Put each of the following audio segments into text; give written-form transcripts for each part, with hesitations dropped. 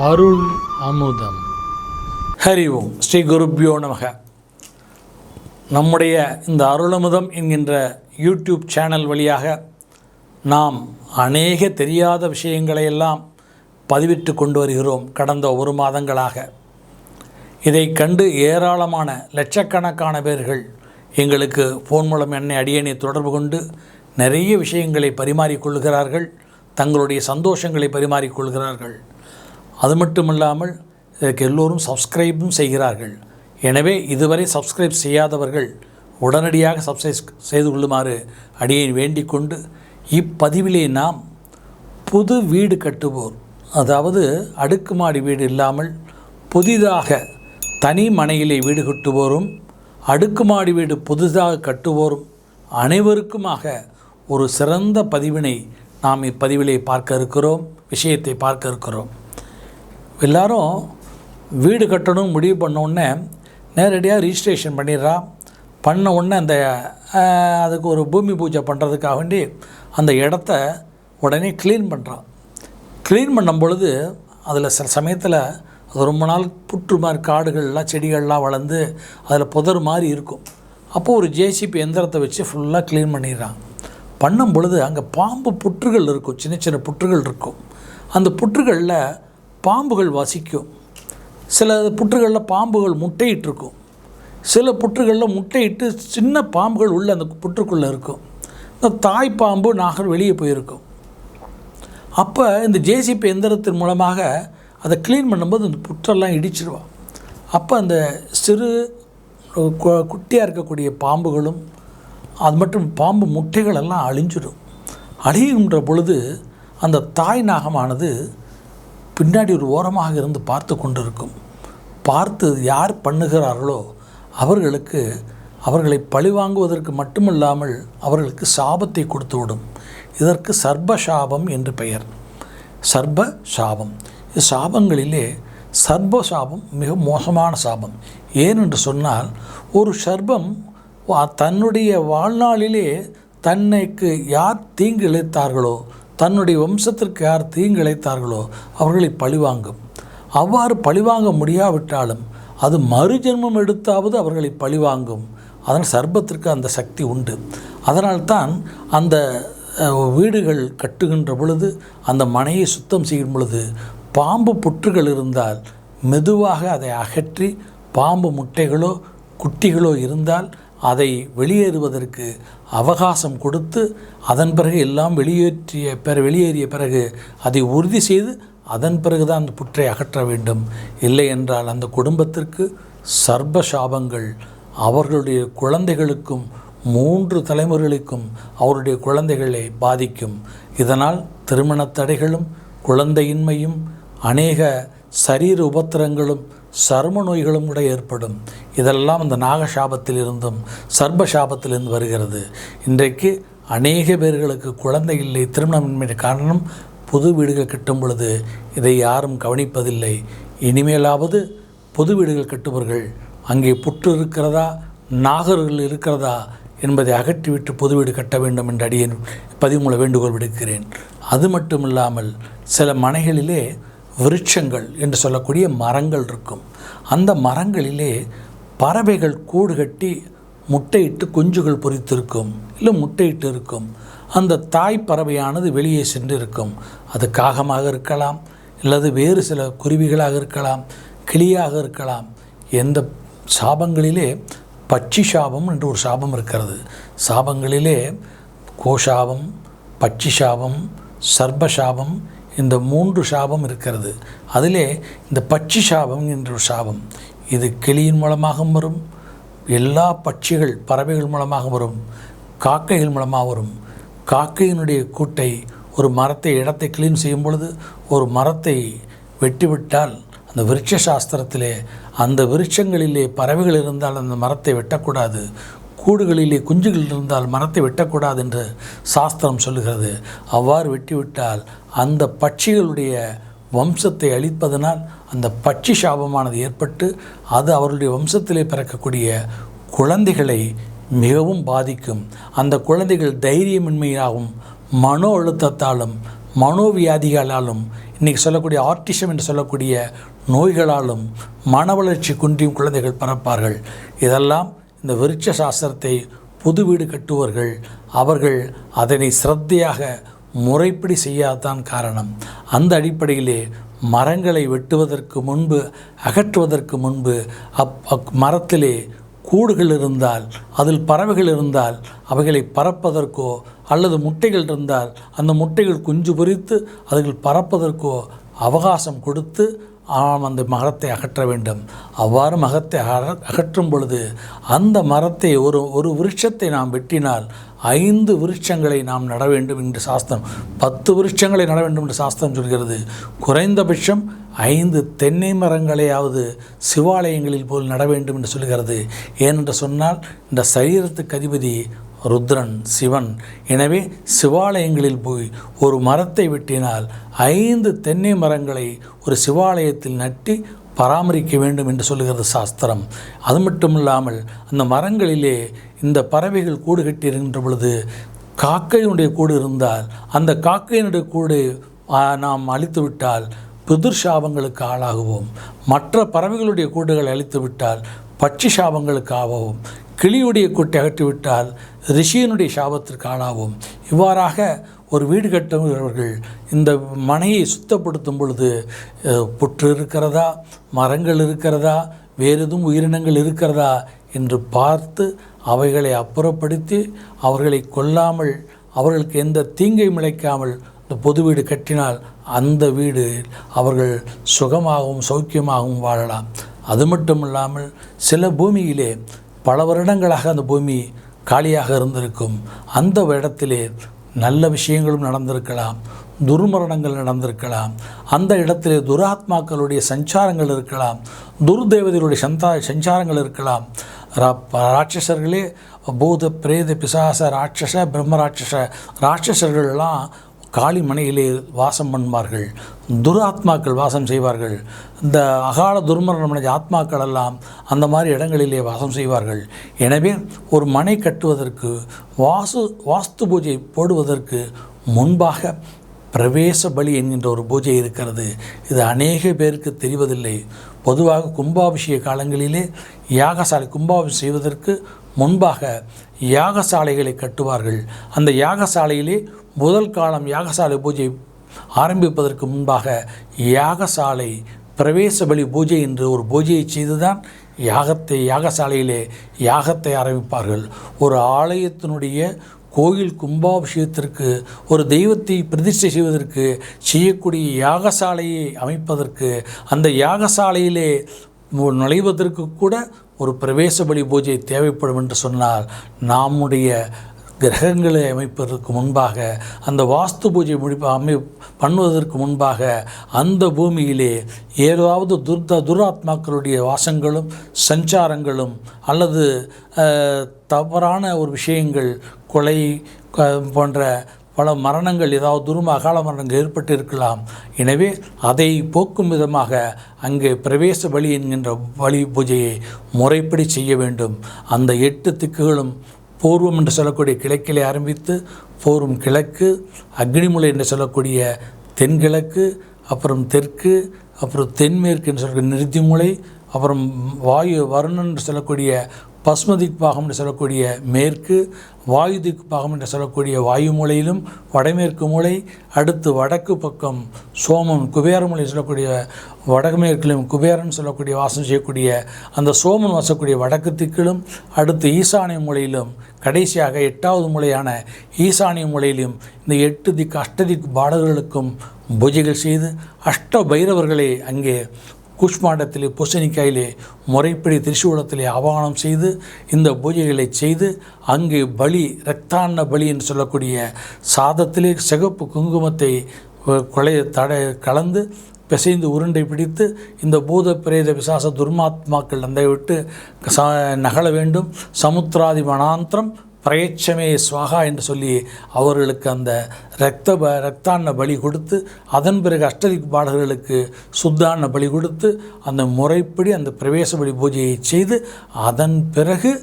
அருள் அமுதம். ஹரி ஓம். ஸ்ரீ குருப்யோ நமக. நம்முடைய இந்த அருளமுதம் என்கின்ற யூடியூப் சேனல் வழியாக நாம் அநேக தெரியாத விஷயங்களையெல்லாம் பதிவிட்டு கொண்டு வருகிறோம். கடந்த ஒரு மாதங்களாக இதை கண்டு ஏராளமான லட்சக்கணக்கான பேர்கள் எங்களுக்கு ஃபோன் மூலம் அடியேனை தொடர்பு கொண்டு நிறைய விஷயங்களை பரிமாறிக்கொள்கிறார்கள். தங்களுடைய சந்தோஷங்களை பரிமாறிக்கொள்கிறார்கள். அது மட்டுமில்லாமல் இதற்கு எல்லோரும் சப்ஸ்கிரைபும் செய்கிறார்கள். எனவே இதுவரை சப்ஸ்கிரைப் செய்யாதவர்கள் உடனடியாக சப்ஸ்கிரைப் செய்து கொள்ளுமாறு அடியேன் வேண்டிக் கொண்டு, இப்பதிவிலே நாம் புது வீடு கட்டுவோர், அதாவது அடுக்குமாடி வீடு இல்லாமல் புதிதாக தனி மனையிலே வீடு கட்டுவோரும், அடுக்குமாடி வீடு புதிதாக கட்டுவோரும் அனைவருக்குமாக ஒரு சிறந்த பதிவினை நாம் இப்பதிவிலே பார்க்க இருக்கிறோம், விஷயத்தை பார்க்க இருக்கிறோம். எல்லாரும் வீடு கட்டணும் முடிவு பண்ணோடனே நேரடியாக ரிஜிஸ்ட்ரேஷன் பண்ணிடுறான். பண்ண உடனே அதுக்கு ஒரு பூமி பூஜை பண்ணுறதுக்காக வேண்டி அந்த இடத்த உடனே க்ளீன் பண்ணுறான். க்ளீன் பண்ணும் பொழுது அதில் சில சமயத்தில் அது ரொம்ப நாள் புற்று மாதிரி காடுகள்லாம் செடிகள்லாம் வளர்ந்து அதில் புதர் மாதிரி இருக்கும். அப்போது ஒரு ஜேசிபி எந்திரத்தை வச்சு ஃபுல்லாக க்ளீன் பண்ணிடுறான். பண்ணும் பொழுது அங்கே பாம்பு புற்றுகள் இருக்கும், சின்ன சின்ன புற்றுகள் இருக்கும். அந்த புற்றுகளில் பாம்புகள் வசிக்கும். சில புற்றுகளில் பாம்புகள் முட்டையிட்டிருக்கும். சில புற்றுகளில் முட்டையிட்டு சின்ன பாம்புகள் உள்ள அந்த புற்றுக்குள்ளே இருக்கும். இந்த தாய் பாம்பு நாகர் வெளியே போயிருக்கும். அப்போ இந்த ஜேசிபி எந்திரத்தின் மூலமாக அதை க்ளீன் பண்ணும்போது அந்த புற்றெல்லாம் இடிச்சிடுவான். அப்போ அந்த சிறு குட்டியாக இருக்கக்கூடிய பாம்புகளும் அது மட்டும் பாம்பு முட்டைகளெல்லாம் அழிஞ்சிடும். அழிகின்ற பொழுது அந்த தாய் நாகமானது பின்னாடி ஒரு ஓரமாக இருந்து பார்த்து கொண்டிருக்கும். பார்த்து யார் பண்ணுகிறார்களோ அவர்களை பழிவாங்குவதற்கு மட்டுமில்லாமல் அவர்களுக்கு சாபத்தை கொடுத்து விடும். இதற்கு சர்பசாபம் என்று பெயர். சர்ப சாபம். சாபங்களிலே சர்ப சாபம் மிக மோசமான சாபம். ஏனென்று சொன்னால், ஒரு சர்பம் தன்னுடைய வாழ்நாளிலே தன்னைக்கு யார் தீங்கு இழைத்தார்களோ, தன்னுடைய வம்சத்திற்கு யார் தீங்கு இழைத்தார்களோ அவர்களை பழிவாங்கும். அவ்வாறு பழிவாங்க முடியாவிட்டாலும் அது மறுஜென்மம் எடுத்தாவது அவர்களை பழிவாங்கும். அதனால் சர்பத்திற்கு அந்த சக்தி உண்டு. அதனால்தான் அந்த வீடுகள் கட்டுகின்ற பொழுது, அந்த மனையை சுத்தம் செய்யும் பொழுது பாம்பு புற்றுகள் இருந்தால் மெதுவாக அதை அகற்றி, பாம்பு முட்டைகளோ குட்டிகளோ இருந்தால் அதை வெளியேறுவதற்கு அவகாசம் கொடுத்து, அதன் பிறகு எல்லாம் வெளியேறிய பிறகு அதை உறுதி செய்து அதன் பிறகுதான் அந்த புற்றை அகற்ற வேண்டும். இல்லை என்றால் அந்த குடும்பத்திற்கு சர்ப சாபங்கள் அவர்களுடைய குழந்தைகளுக்கும் 3 தலைமுறைகளுக்கும் அவருடைய குழந்தைகளை பாதிக்கும். இதனால் திருமண தடைகளும் குழந்தையின்மையும் அநேக சரீர உபத்திரங்களும் சர்ம நோய்களும் கூட ஏற்படும். இதெல்லாம் அந்த நாகசாபத்திலிருந்தும் சர்பசாபத்திலிருந்து வருகிறது. இன்றைக்கு அநேக பேர்களுக்கு குழந்தை இல்லை, திருமணமின்மை காரணம் புது வீடுகள் கட்டும் பொழுது இதை யாரும் கவனிப்பதில்லை. இனிமேலாவது புது வீடுகள் கட்டுபவர்கள் அங்கே புற்று இருக்கிறதா, நாகர்கள் இருக்கிறதா என்பதை அகற்றிவிட்டு புது வீடு கட்ட வேண்டும் என்று அடியேன் பதிமூல வேண்டுகோள் விடுக்கிறேன். அது மட்டும் இல்லாமல் சில மனைகளிலே விருட்சங்கள் என்று சொல்லக்கூடிய மரங்கள் இருக்கும். அந்த மரங்களிலே பறவைகள் கூடு கட்டி முட்டையிட்டு குஞ்சுகள் பொரித்திருக்கும், இல்லை முட்டையிட்டு இருக்கும். அந்த தாய் பறவையானது வெளியே சென்று இருக்கும். அது காகமாக இருக்கலாம், அல்லது வேறு சில குருவிகளாக இருக்கலாம், கிளியாக இருக்கலாம். எந்த சாபங்களிலே பட்சி சாபம் என்று ஒரு சாபம் இருக்கிறது. சாபங்களிலே கோஷாபம், பட்சி சாபம், சர்பசாபம், இந்த 3 சாபம் இருக்கிறது. அதிலே இந்த பட்சி சாபம் என்ற ஒரு சாபம், இது கிளியின் மூலமாக வரும், எல்லா பட்சிகள் பறவைகள் மூலமாக வரும், காக்கைகள் மூலமாக வரும். காக்கையினுடைய கூட்டை ஒரு மரத்தை இடத்தை க்ளீன் செய்யும் பொழுது ஒரு மரத்தை வெட்டிவிட்டால் அந்த விருட்ச சாஸ்திரத்திலே அந்த விருட்சங்களிலே பறவைகள் இருந்தால் அந்த மரத்தை வெட்டக்கூடாது, கூடுகளிலே குஞ்சுகள் இருந்தால் மரத்தை வெட்டக்கூடாது என்று சாஸ்திரம் சொல்லுகிறது. அவ்வாறு வெட்டிவிட்டால் அந்த பட்சிகளுடைய வம்சத்தை அழிப்பதனால் அந்த பட்சி சாபமானது ஏற்பட்டு அது அவருடைய வம்சத்திலே பிறக்கக்கூடிய குழந்தைகளை மிகவும் பாதிக்கும். அந்த குழந்தைகள் தைரியமின்மையாகவும் மனோ அழுத்தத்தாலும் மனோவியாதிகளாலும் இன்றைக்கி சொல்லக்கூடிய ஆர்டிசம் என்று சொல்லக்கூடிய நோய்களாலும் மன வளர்ச்சி குன்றியும் குழந்தைகள் பிறப்பார்கள். இதெல்லாம் இந்த விருட்ச சாஸ்திரத்தை புது வீடு கட்டுவர்கள் அவர்கள் அதனை சிரத்தையாக முறைப்படி செய்யாதான் காரணம். அந்த அடிப்படையிலே மரங்களை வெட்டுவதற்கு முன்பு, அகற்றுவதற்கு முன்பு மரத்திலே கூடுகள் இருந்தால், அதில் பறவைகள் இருந்தால் அவைகளை பறப்பதற்கோ அல்லது முட்டைகள் இருந்தால் அந்த முட்டைகள் குஞ்சு பொரித்து அதுகள் பறப்பதற்கோ அவகாசம் கொடுத்து அந்த மரத்தை அகற்ற வேண்டும். அவ்வாறு மரத்தை அகற்றும் பொழுது அந்த மரத்தை ஒரு விருட்சத்தை நாம் வெட்டினால் 5 விருட்சங்களை நாம் நட வேண்டும் என்று சாஸ்திரம், 10 விருட்சங்களை நட வேண்டும் என்று சாஸ்திரம் சொல்கிறது. குறைந்தபட்சம் 5 தென்னை மரங்களையாவது சிவாலயங்களில் போல் நட வேண்டும் என்று சொல்கிறது. ஏனென்று சொன்னால் இந்த சரீரத்துக்கு அதிபதி ருத்ரன், சிவன். எனவே சிவாலயங்களில் போய் ஒரு மரத்தை வெட்டினால் 5 தென்னை மரங்களை ஒரு சிவாலயத்தில் நட்டி பராமரிக்க வேண்டும் என்று சொல்லுகிறது சாஸ்திரம். அது மட்டும் இல்லாமல் அந்த மரங்களிலே இந்த பறவைகள் கூடு கட்டியிருக்கின்ற பொழுது காக்கையினுடைய கூடு இருந்தால் அந்த காக்கையினுடைய கூடு நாம் அழித்து விட்டால் பிதுர் சாபங்களுக்கு ஆளாகுவோம். மற்ற பறவைகளுடைய கூடுகளை அழித்து விட்டால் பட்சி சாபங்களுக்கு ஆகவும், கிளியுடைய கூட்டை அகற்றிவிட்டால் ரிஷியனுடைய சாபத்திற்கு ஆளாகும். இவ்வாறாக ஒரு வீடு கட்டுபவர்கள் இந்த மனையை சுத்தப்படுத்தும் பொழுது புற்று இருக்கிறதா, மரங்கள் இருக்கிறதா, வேறு எதுவும் உயிரினங்கள் இருக்கிறதா என்று பார்த்து அவைகளை அப்புறப்படுத்தி அவர்களை கொல்லாமல், அவர்களுக்கு எந்த தீங்கையும் இழைக்காமல் இந்த பொது வீடு கட்டினால் அந்த வீடு அவர்கள் சுகமாகவும் சௌக்கியமாகவும் வாழலாம். அது மட்டும் இல்லாமல் சில பூமியிலே பல வருடங்களாக அந்த பூமி காலியாக இருந்திருக்கும். அந்த இடத்திலே நல்ல விஷயங்களும் நடந்திருக்கலாம், துர்மரணங்கள் நடந்திருக்கலாம். அந்த இடத்திலே துராத்மாக்களுடைய சஞ்சாரங்கள் இருக்கலாம், துர்தேவதைகளுடைய சஞ்சாரங்கள் இருக்கலாம். ராட்சசர்களே, பூத பிரேத பிசாச ராட்சச பிரம்மராட்சச ராட்சசர்கள்லாம் காளி மனையிலே வாசம் பண்ணுவார்கள், துராத்மாக்கள் வாசம் செய்வார்கள். இந்த அகால துர்மரணம் அடைஞ்ச ஆத்மாக்கள் எல்லாம் அந்த மாதிரி இடங்களிலே வாசம் செய்வார்கள். எனவே ஒரு மனை கட்டுவதற்கு, வாஸ்து பூஜை போடுவதற்கு முன்பாக பிரவேச பலி என்கின்ற ஒரு பூஜை இருக்கிறது. இது அநேக பேருக்கு தெரிவதில்லை. பொதுவாக கும்பாபிஷேக காலங்களிலே யாகசாலை கும்பாபிஷேகம் செய்வதற்கு முன்பாக யாகசாலைகளை கட்டுவார்கள். அந்த யாகசாலையிலே முதல் காலம் யாகசாலை பூஜை ஆரம்பிப்பதற்கு முன்பாக யாகசாலை பிரவேச பலி பூஜை என்று ஒரு பூஜையை செய்துதான் யாகசாலையிலே யாகத்தை ஆரம்பிப்பார்கள். ஒரு ஆலயத்தினுடைய கோயில் கும்பாபிஷேகத்திற்கு, ஒரு தெய்வத்தை பிரதிஷ்டை செய்வதற்கு செய்யக்கூடிய யாகசாலையை அமைப்பதற்கு, அந்த யாகசாலையிலே நுழைவதற்கு கூட ஒரு பிரவேச பலி பூஜை தேவைப்படும் என்று சொன்னால், நம்முடைய கிரகங்களை அமைப்பதற்கு முன்பாக, அந்த வாஸ்து பூஜை பண்ணுவதற்கு முன்பாக அந்த பூமியிலே ஏதாவது துராத்மாக்களுடைய வாசங்களும் சஞ்சாரங்களும் அல்லது தவறான ஒரு விஷயங்கள், கொலை போன்ற பல மரணங்கள், ஏதாவது அகால மரணங்கள் ஏற்பட்டு இருக்கலாம். எனவே அதை போக்கும் விதமாக அங்கே பிரவேச பலி என்கின்ற பலி பூஜையை முறைப்படி செய்ய வேண்டும். அந்த 8 திக்குகளும் பூர்வம் என்று சொல்லக்கூடிய கிழக்கிலே ஆரம்பித்து, பூர்வம் கிழக்கு, அக்னிமுலை என்று சொல்லக்கூடிய தென்கிழக்கு, அப்புறம் தெற்கு, அப்புறம் தென்மேற்கு என்று சொல்லக்கூடிய நிறுத்திமுலை, அப்புறம் வாயு வருணன் என்று சொல்லக்கூடிய பஸ்மதிக் பாகம் என்று சொல்லக்கூடிய மேற்கு, வாயு திக்கு பாகம் என்று சொல்லக்கூடிய வாயு மூலையிலும் வடமேற்கு மூலை, அடுத்து வடக்கு பக்கம் சோமன் குபேரமூலை சொல்லக்கூடிய வடமேற்கிலும் குபேரன் சொல்லக்கூடிய வாசம் செய்யக்கூடிய அந்த சோமன் வாசக்கூடிய வடக்கு திக்கிலும், அடுத்து ஈசானிய மூலையிலும், கடைசியாக 8வது மூலையான ஈசானிய மூலையிலும் இந்த 8 திக்கு அஷ்டதிக்கு பாடகர்களுக்கும் பூஜைகள் செய்து அஷ்ட பைரவர்களை அங்கே கூஷ்மாண்டத்திலே பூசணிக்காயிலே முறைப்படி திரிசூலத்திலே ஆவாகனம் செய்து இந்த பூஜைகளை செய்து அங்கே பலி, இரத்தாண்ண பலி என்று சொல்லக்கூடிய சாதத்திலே சிகப்பு குங்குமத்தை கலந்து பிசைந்து உருண்டை பிடித்து இந்த பூத பிரேத பிசாச துர்மாத்மாக்கள் அந்த விட்டு நகல வேண்டும். சமுத்திராதி வனாந்திரம் பிரயட்சமே ஸ்வாகா என்று சொல்லி அவர்களுக்கு அந்த இரத்தாண்ண பலி கொடுத்து, அதன் பிறகு அஷ்டதிக் பாடகர்களுக்கு சுத்தாண்ண பலி கொடுத்து அந்த முறைப்படி அந்த பிரவேச பலி பூஜையை செய்து, அதன் பிறகு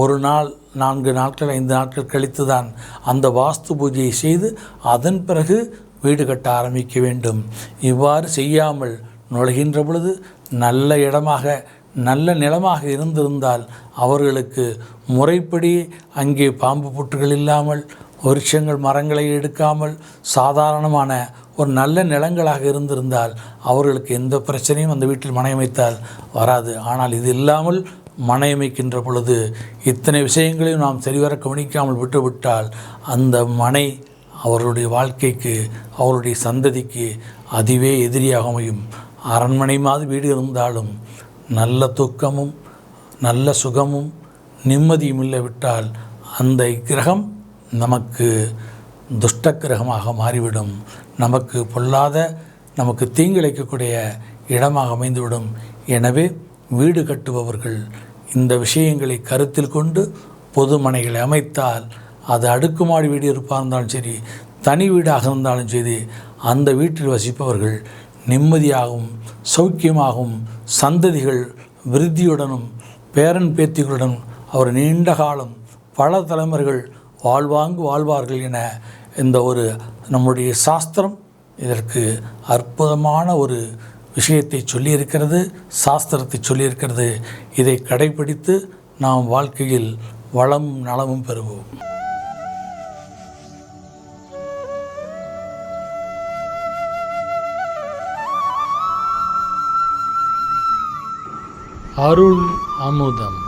ஒரு நாள் 4 நாட்கள் 5 நாட்கள் கழித்து தான் அந்த வாஸ்து பூஜையை செய்து, அதன் பிறகு வீடு கட்ட ஆரம்பிக்க வேண்டும். இவ்வாறு செய்யாமல் நுழைகின்ற பொழுது நல்ல இடமாக நல்ல நிலமாக இருந்திருந்தால் அவர்களுக்கு முறைப்படி அங்கே பாம்பு புற்றுகள் இல்லாமல் விருட்சங்கள் மரங்களை எடுக்காமல் சாதாரணமான ஒரு நல்ல நிலங்களாக இருந்திருந்தால் அவர்களுக்கு எந்த பிரச்சனையும் அந்த வீட்டில் மனையமைத்தால் வராது. ஆனால் இது இல்லாமல் மனையமைக்கின்ற பொழுது இத்தனை விஷயங்களையும் நாம் சரிவர கவனிக்காமல் விட்டுவிட்டால் அந்த மனை அவர்களுடைய வாழ்க்கைக்கு அவருடைய சந்ததிக்கு அதுவே எதிரியாக அமையும். அரண்மனை மாதிரி வீடு இருந்தாலும் நல்ல தூக்கமும் நல்ல சுகமும் நிம்மதியும் இல்லாவிட்டால் அந்த கிரகம் நமக்கு துஷ்ட கிரகமாக மாறிவிடும். நமக்கு பொல்லாத நமக்கு தீங்கிழைக்கக்கூடிய இடமாக அமைந்துவிடும். எனவே வீடு கட்டுபவர்கள் இந்த விஷயங்களை கருத்தில் கொண்டு பொது மனைகளை அமைத்தால் அது அடுக்குமாடி வீடு இருப்பாக இருந்தாலும் சரி, தனி வீடாக இருந்தாலும் சரி, அந்த வீட்டில் வசிப்பவர்கள் நிம்மதியாகவும் சௌக்கியமாகவும் சந்ததிகள் விருத்தியுடனும் பேரன் பேத்திகளுடன் அவர் நீண்ட காலம் பல தலைமுறைகள் வாழ்வார்கள் என இந்த ஒரு நம்முடைய சாஸ்திரம் இதற்கு அற்புதமான ஒரு விஷயத்தை சொல்லியிருக்கிறது, சாஸ்திரத்தை சொல்லியிருக்கிறது. இதை கடைபிடித்து நாம் வாழ்க்கையில் வளமும் நலமும் பெறுவோம். அருள் அமுதம்.